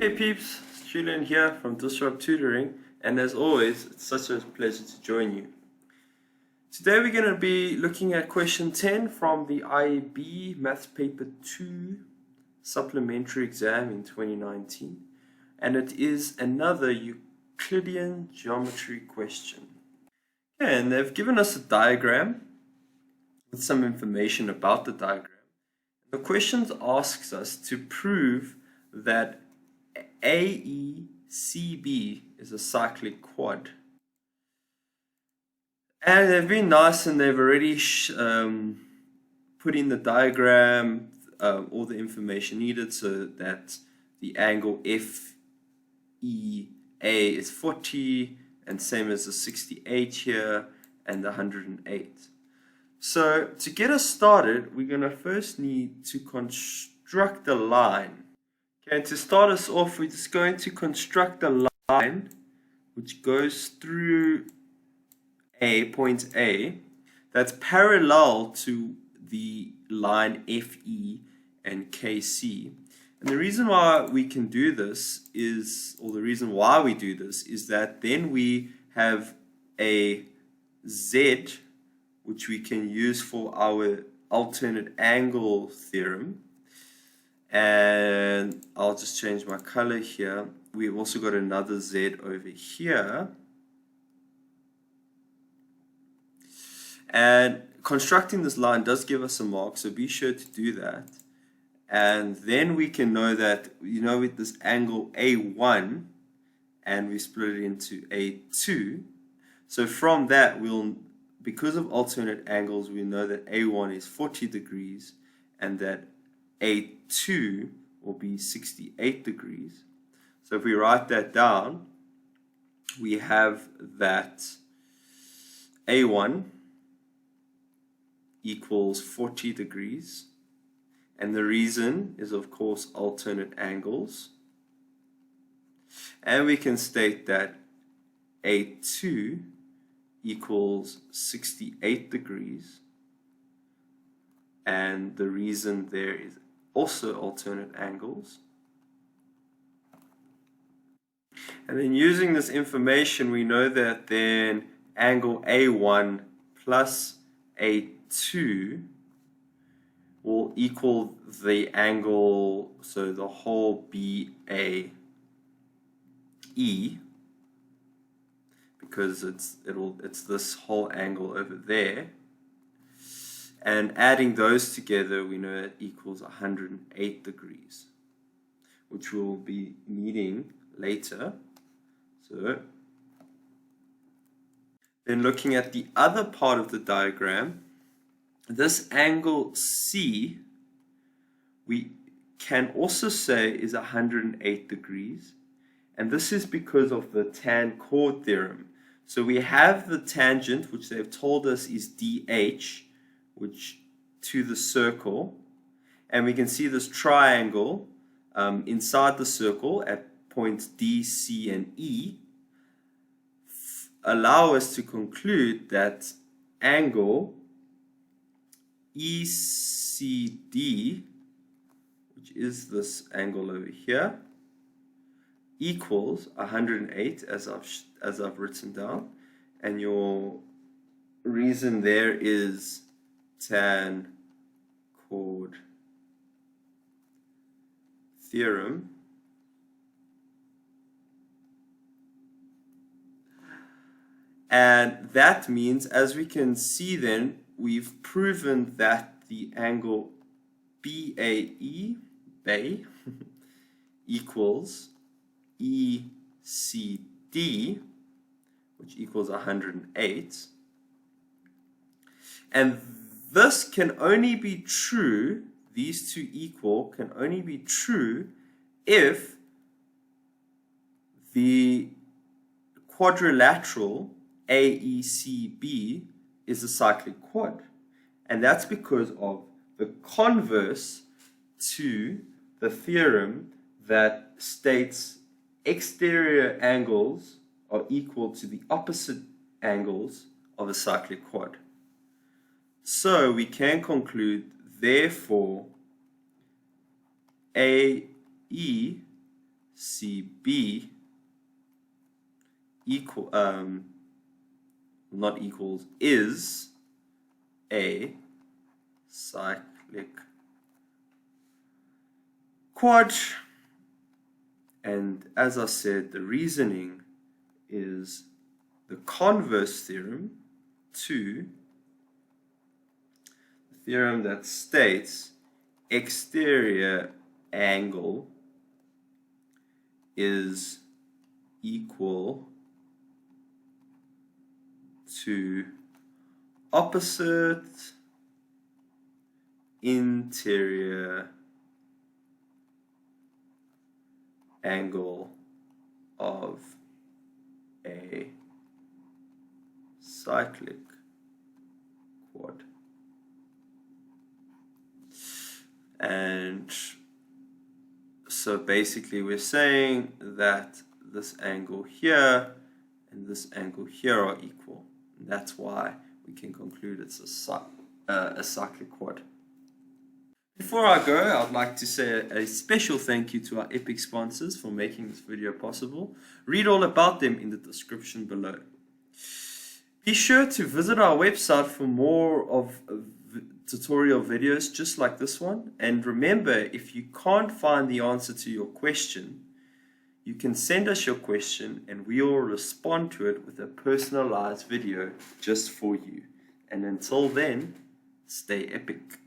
Hey peeps, it's Julian here from Tutoring, and as always, it's such a pleasure to join you. Today we're going to be looking at question 10 from the IEB Maths Paper 2 Supplementary exam in 2019, and it is another Euclidean geometry question. And they've given us a diagram with some information about the diagram. The question asks us to prove that AECB is a cyclic quad. And they've been nice and they've already put in the diagram all the information needed so that the angle FEA is 40 and same as the 68 here and the 108. So to get us started, we're going to first need to construct a line. And to start us off, we're just going to construct a line which goes through point A that's parallel to the line FE and KC. And the reason why we can do this is, or the reason why we do this is that then we have a Z which we can use for our alternate angle theorem. And I'll just change my color here. We've also got another Z over here. And constructing this line does give us a mark, so be sure to do that. And then we can know that, with this angle A1, and we split it into A2. So from that, because of alternate angles, we know that A1 is 40 degrees and that A2 will be 68 degrees. So if we write that down, we have that A1 equals 40 degrees. And the reason is, of course, alternate angles. And we can state that A2 equals 68 degrees. And the reason there is also alternate angles. And then using this information, we know that then angle A1 plus A2 will equal the angle, so the whole BAE, because it's this whole angle over there. And adding those together, we know it equals 108 degrees, which we'll be needing later. So then looking at the other part of the diagram, this angle C, we can also say is 108 degrees. And this is because of the tan chord theorem. So we have the tangent, which they've told us is DH, which to the circle, and we can see this triangle inside the circle at points D, C, and E allow us to conclude that angle ECD, which is this angle over here, equals 108 as I've written down, and your reason there is tan chord theorem. And that means, as we can see then, we've proven that the angle BAE equals ECD, which equals 108. And this can only be true, these two equal, can only be true if the quadrilateral AECB is a cyclic quad. And that's because of the converse to the theorem that states exterior angles are equal to the opposite angles of a cyclic quad. So we can conclude, therefore, AECB CB not equals, is a cyclic quad. And as I said, the reasoning is the converse theorem to the theorem that states exterior angle is equal to opposite interior angle of a cyclic quad. And so basically we're saying that this angle here and this angle here are equal. And that's why we can conclude it's a cyclic quad. Before I go, I'd like to say a special thank you to our epic sponsors for making this video possible. Read all about them in the description below. Be sure to visit our website for more of tutorial videos just like this one. And remember, if you can't find the answer to your question, you can send us your question and we will respond to it with a personalized video just for you. And until then, stay epic.